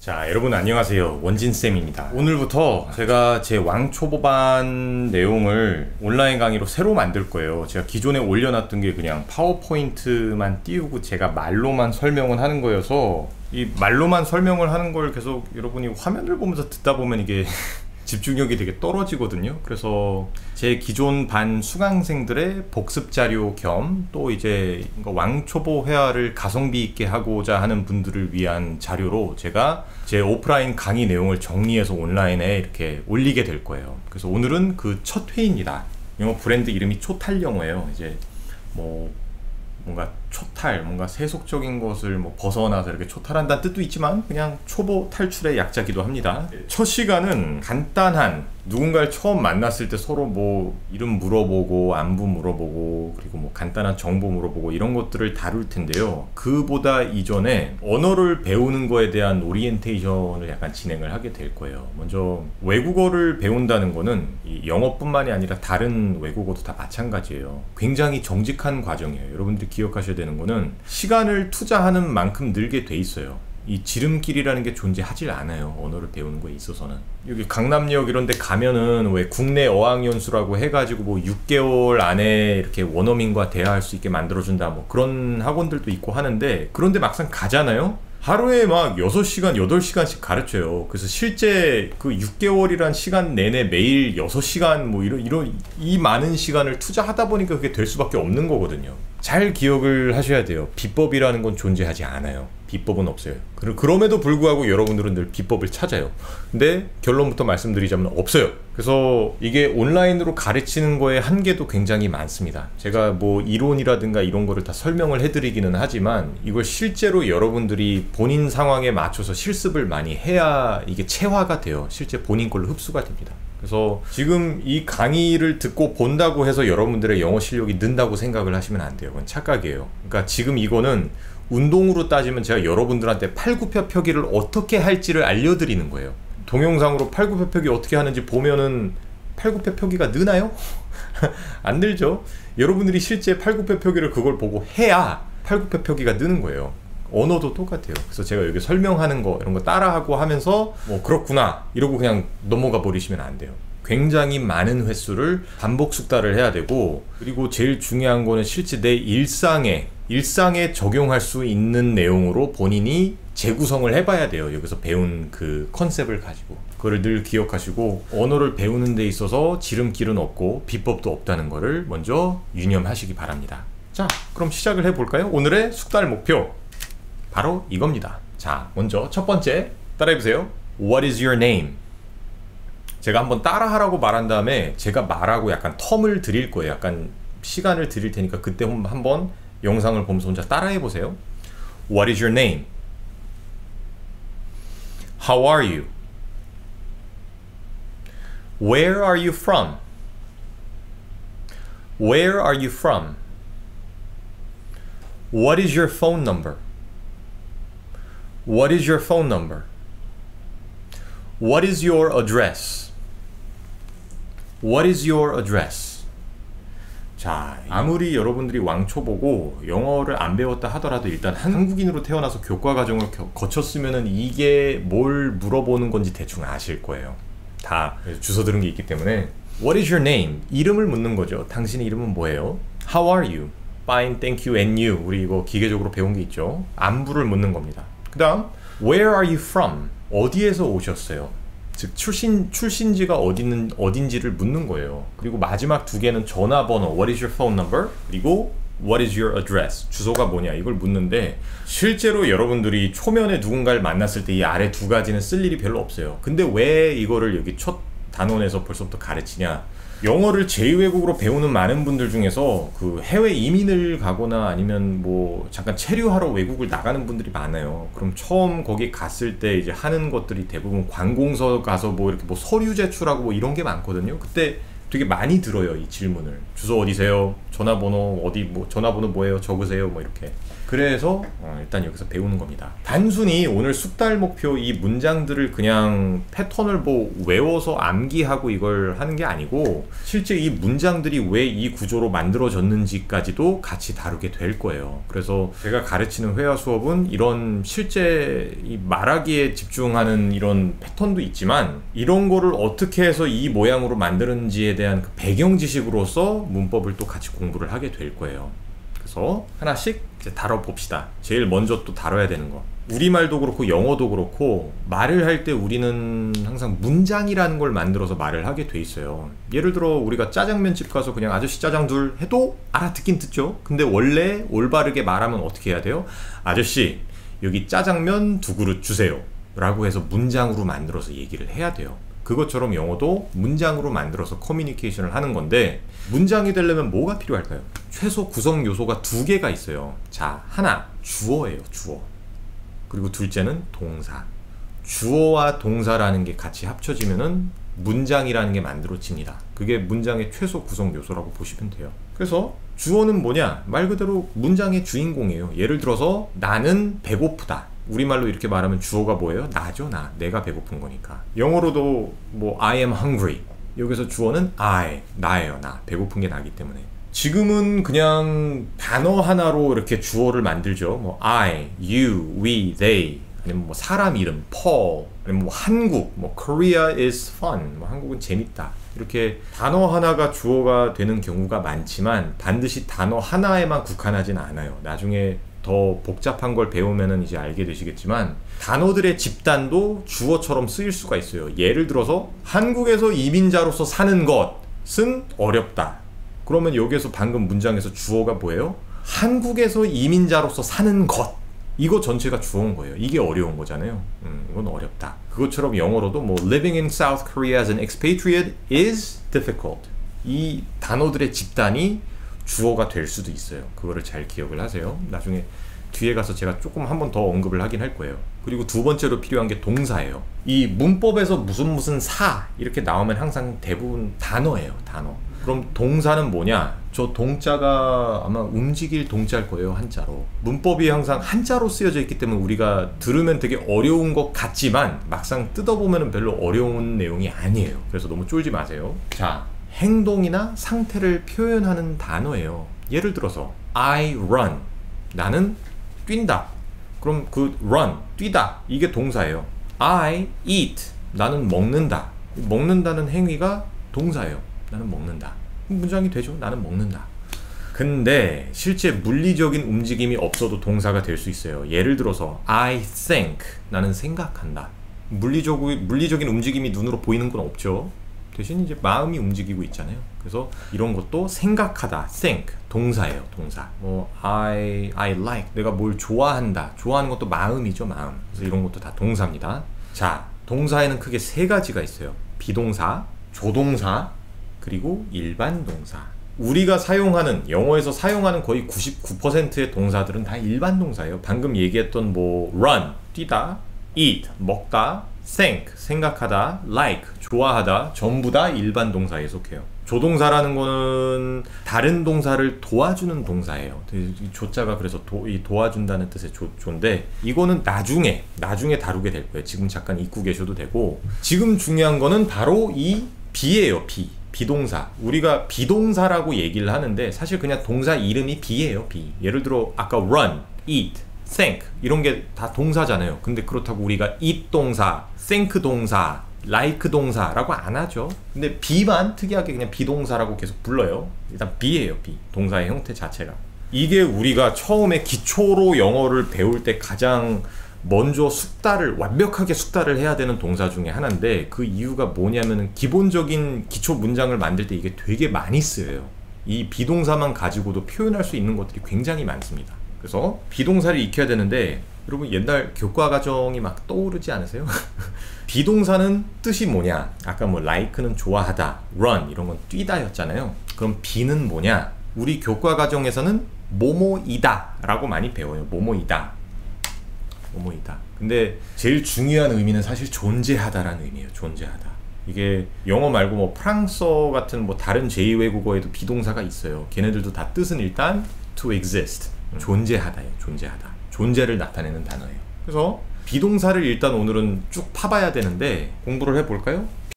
자, 여러분 안녕하세요. 원진쌤입니다. 오늘부터 제가 제 왕초보반 내용을 온라인 강의로 새로 만들 거예요. 제가 기존에 올려놨던 게 그냥 파워포인트만 띄우고 제가 말로만 설명을 하는 거여서 이 말로만 설명을 하는 걸 계속 여러분이 화면을 보면서 듣다 보면 이게 집중력이 되게 떨어지거든요. 그래서 제 기존 반 수강생들의 복습 자료 겸 또 이제 왕초보 회화를 가성비 있게 하고자 하는 분들을 위한 자료로 제가 제 오프라인 강의 내용을 정리해서 온라인에 이렇게 올리게 될 거예요. 그래서 오늘은 그 첫 회입니다. 영어 브랜드 이름이 초탈영어예요. 이제 뭔가 초탈, 뭔가 세속적인 것을 벗어나서 이렇게 초탈한다는 뜻도 있지만 그냥 초보 탈출의 약자기도 합니다. 첫 시간은 간단한 누군가를 처음 만났을 때 서로 이름 물어보고 안부 물어보고 그리고 간단한 정보 물어보고 이런 것들을 다룰 텐데요. 그보다 이전에 언어를 배우는 거에 대한 오리엔테이션을 약간 진행을 하게 될 거예요. 먼저 외국어를 배운다는 거는 이 영어뿐만이 아니라 다른 외국어도 다 마찬가지예요. 굉장히 정직한 과정이에요. 여러분들이 기억하셔야 되는 거는 시간을 투자하는 만큼 늘게 돼 있어요. 이 지름길이라는 게 존재하질 않아요. 언어를 배우는 거에 있어서는. 여기 강남역 이런 데 가면은 왜 국내 어학연수라고 해가지고 6개월 안에 이렇게 원어민과 대화할 수 있게 만들어준다 그런 학원들도 있고 하는데, 그런데 막상 가잖아요? 하루에 6시간, 8시간씩 가르쳐요. 그래서 실제 그 6개월이란 시간 내내 매일 6시간 이 많은 시간을 투자하다 보니까 그게 될 수밖에 없는 거거든요. 잘 기억을 하셔야 돼요. 비법이라는 건 존재하지 않아요. 비법은 없어요. 그럼에도 불구하고 여러분들은 늘 비법을 찾아요. 근데 결론부터 말씀드리자면 없어요. 그래서 이게 온라인으로 가르치는 거에 한계도 굉장히 많습니다. 제가 이론이라든가 이런 거를 다 설명을 해드리기는 하지만 이걸 실제로 여러분들이 본인 상황에 맞춰서 실습을 많이 해야 이게 체화가 돼요. 실제 본인 걸로 흡수가 됩니다. 그래서 지금 이 강의를 듣고 본다고 해서 여러분들의 영어 실력이 는다고 생각을 하시면 안 돼요. 그건 착각이에요. 그러니까 지금 이거는 운동으로 따지면 제가 여러분들한테 팔굽혀펴기를 어떻게 할지를 알려드리는 거예요. 동영상으로 팔굽혀펴기 어떻게 하는지 보면은 팔굽혀펴기가 느나요? 안 늘죠? 여러분들이 실제 팔굽혀펴기를 그걸 보고 해야 팔굽혀펴기가 느는 거예요. 언어도 똑같아요. 그래서 제가 여기 설명하는 거 이런 거 따라하고 하면서 그렇구나 이러고 그냥 넘어가 버리시면 안 돼요. 굉장히 많은 횟수를 반복 숙달을 해야 되고, 그리고 제일 중요한 거는 실제 내 일상에 적용할 수 있는 내용으로 본인이 재구성을 해봐야 돼요. 여기서 배운 그 컨셉을 가지고. 그걸 늘 기억하시고, 언어를 배우는 데 있어서 지름길은 없고 비법도 없다는 거를 먼저 유념하시기 바랍니다. 자, 그럼 시작을 해볼까요? 오늘의 숙달 목표 바로 이겁니다. 자, 먼저 첫 번째 따라해보세요. What is your name? 제가 한번 따라하라고 말한 다음에 제가 말하고 약간 텀을 드릴 거예요. 약간 시간을 드릴 테니까 그때 한번 영상을 보면서 혼자 따라해보세요. What is your name? How are you? Where are you from? Where are you from? What is your phone number? What is your phone number? What is your address? What is your address? 자, 아무리 여러분들이 왕초보고 영어를 안 배웠다 하더라도 일단 한국인으로 태어나서 교과 과정을 거쳤으면은 이게 뭘 물어보는 건지 대충 아실 거예요. 다 주워 들은 게 있기 때문에. What is your name? 이름을 묻는 거죠. 당신의 이름은 뭐예요? How are you? Fine, thank you, and you. 우리 이거 기계적으로 배운 게 있죠. 안부를 묻는 겁니다. 그 다음, Where are you from? 어디에서 오셨어요? 즉 출신지가 어딘지를 묻는 거예요. 그리고 마지막 두 개는 전화번호, What is your phone number? 그리고 What is your address? 주소가 뭐냐 이걸 묻는데, 실제로 여러분들이 초면에 누군가를 만났을 때 이 아래 두 가지는 쓸 일이 별로 없어요. 근데 왜 이거를 여기 첫 단원에서 벌써부터 가르치냐? 영어를 제2외국어로 배우는 많은 분들 중에서 그 해외 이민을 가거나 아니면 잠깐 체류하러 외국을 나가는 분들이 많아요. 그럼 처음 거기 갔을 때 이제 하는 것들이 대부분 관공서 가서 이렇게 서류 제출하고 이런 게 많거든요. 그때 되게 많이 들어요, 이 질문을. 주소 어디세요? 전화번호 전화번호 뭐예요? 적으세요? 이렇게. 그래서 일단 여기서 배우는 겁니다. 단순히 오늘 숙달 목표 이 문장들을 그냥 패턴을 뭐 외워서 암기하고 이걸 하는 게 아니고 실제 이 문장들이 왜 이 구조로 만들어졌는지까지도 같이 다루게 될 거예요. 그래서 제가 가르치는 회화 수업은 이런 실제 이 말하기에 집중하는 이런 패턴도 있지만 이런 거를 어떻게 해서 이 모양으로 만드는지에 대한 그 배경 지식으로서 문법을 또 같이 공부를 하게 될 거예요. 그래서 하나씩 이제 다뤄봅시다. 제일 먼저 또 다뤄야 되는 거. 우리말도 그렇고 영어도 그렇고 말을 할 때 우리는 항상 문장이라는 걸 만들어서 말을 하게 돼 있어요. 예를 들어 우리가 짜장면집 가서 그냥 아저씨 짜장 둘 해도 알아듣긴 듣죠. 근데 원래 올바르게 말하면 어떻게 해야 돼요? 아저씨 여기 짜장면 2그릇 주세요 라고 해서 문장으로 만들어서 얘기를 해야 돼요. 그것처럼 영어도 문장으로 만들어서 커뮤니케이션을 하는 건데 문장이 되려면 뭐가 필요할까요? 최소 구성 요소가 2개가 있어요. 자, 하나 주어예요. 주어. 그리고 둘째는 동사. 주어와 동사라는 게 같이 합쳐지면은 문장이라는 게 만들어집니다. 그게 문장의 최소 구성 요소라고 보시면 돼요. 그래서 주어는 뭐냐? 말 그대로 문장의 주인공이에요. 예를 들어서 나는 배고프다. 우리말로 이렇게 말하면 주어가 뭐예요? 나죠, 나. 내가 배고픈 거니까. 영어로도 뭐 I am hungry. 여기서 주어는 I, 나예요, 나. 배고픈 게 나기 때문에. 지금은 그냥 단어 하나로 이렇게 주어를 만들죠. 뭐 I, you, we, they. 아니면 뭐 사람 이름, Paul. 아니면 뭐 한국, 뭐 Korea is fun. 뭐 한국은 재밌다. 이렇게 단어 하나가 주어가 되는 경우가 많지만 반드시 단어 하나에만 국한하진 않아요. 나중에 더 복잡한 걸 배우면은 이제 알게 되시겠지만 단어들의 집단도 주어처럼 쓰일 수가 있어요. 예를 들어서 한국에서 이민자로서 사는 것은 어렵다. 그러면 여기에서 방금 문장에서 주어가 뭐예요? 한국에서 이민자로서 사는 것. 이거 전체가 주어인 거예요. 이게 어려운 거잖아요. 이건 어렵다. 그것처럼 영어로도 뭐 living in South Korea as an expatriate is difficult. 이 단어들의 집단이 주어가 될 수도 있어요. 그거를 잘 기억을 하세요. 나중에 뒤에 가서 제가 조금 한 번 더 언급을 하긴 할 거예요. 그리고 두 번째로 필요한 게 동사예요. 이 문법에서 무슨 사 이렇게 나오면 항상 대부분 단어예요. 단어. 그럼 동사는 뭐냐? 저 동자가 아마 움직일 동자일 거예요. 한자로. 문법이 항상 한자로 쓰여져 있기 때문에 우리가 들으면 되게 어려운 것 같지만 막상 뜯어보면 별로 어려운 내용이 아니에요. 그래서 너무 쫄지 마세요. 자, 행동이나 상태를 표현하는 단어예요. 예를 들어서 I run. 나는 뛴다. 그럼 그 run, 뛰다. 이게 동사예요. I eat. 나는 먹는다. 먹는다는 행위가 동사예요. 나는 먹는다. 문장이 되죠. 나는 먹는다. 근데 실제 물리적인 움직임이 없어도 동사가 될 수 있어요. 예를 들어서 I think. 나는 생각한다. 물리적인 움직임이 눈으로 보이는 건 없죠. 대신 이제 마음이 움직이고 있잖아요. 그래서 이런 것도 생각하다, think, 동사예요, 동사. 뭐 I like, 내가 뭘 좋아한다. 좋아하는 것도 마음이죠, 마음. 그래서 이런 것도 다 동사입니다. 자, 동사에는 크게 3가지가 있어요. 비동사, 조동사, 그리고 일반 동사. 우리가 사용하는, 영어에서 사용하는 거의 99%의 동사들은 다 일반 동사예요. 방금 얘기했던 뭐 run, 뛰다, eat, 먹다, think, 생각하다, like, 좋아하다, 전부 다 일반 동사에 속해요. 조동사라는 거는 다른 동사를 도와주는 동사예요. 조자가 그래서 도와준다는 뜻의 조인데 이거는 나중에 다루게 될 거예요. 지금 잠깐 잊고 계셔도 되고 지금 중요한 거는 바로 이 be예요. 비동사. 우리가 비동사라고 얘기를 하는데 사실 그냥 동사 이름이 be예요. be. 예를 들어 아까 run, eat, think 이런 게 다 동사잖아요. 근데 그렇다고 우리가 eat 동사, think 동사, like 동사라고 안 하죠. 근데 be만 특이하게 그냥 비동사라고 계속 불러요. 일단 be예요. be. 동사의 형태 자체가. 이게 우리가 처음에 기초로 영어를 배울 때 가장 먼저 완벽하게 숙달을 해야 되는 동사 중에 하나인데 그 이유가 뭐냐면은 기본적인 기초 문장을 만들 때 이게 되게 많이 쓰여요. 이 비동사만 가지고도 표현할 수 있는 것들이 굉장히 많습니다. 그래서 비동사를 익혀야 되는데 여러분 옛날 교과 과정이 막 떠오르지 않으세요? 비동사는 뜻이 뭐냐? 아까 뭐 like는 좋아하다, run 이런 건 뛰다였잖아요. 그럼 be는 뭐냐? 우리 교과 과정에서는 뭐뭐이다 라고 많이 배워요. 뭐뭐이다. 근데 제일 중요한 의미는 사실 존재하다라는 의미예요. 존재하다. 이게 영어 말고 뭐 프랑스어 같은 뭐 다른 제2외국어에도 비동사가 있어요. 걔네들도 다 뜻은 일단 to exist. 존재하다예요. 존재하다. 존재를 나타내는 단어예요. 그래서 비동사를 일단 오늘은 쭉 파봐야 되는데 공부를 해볼까요?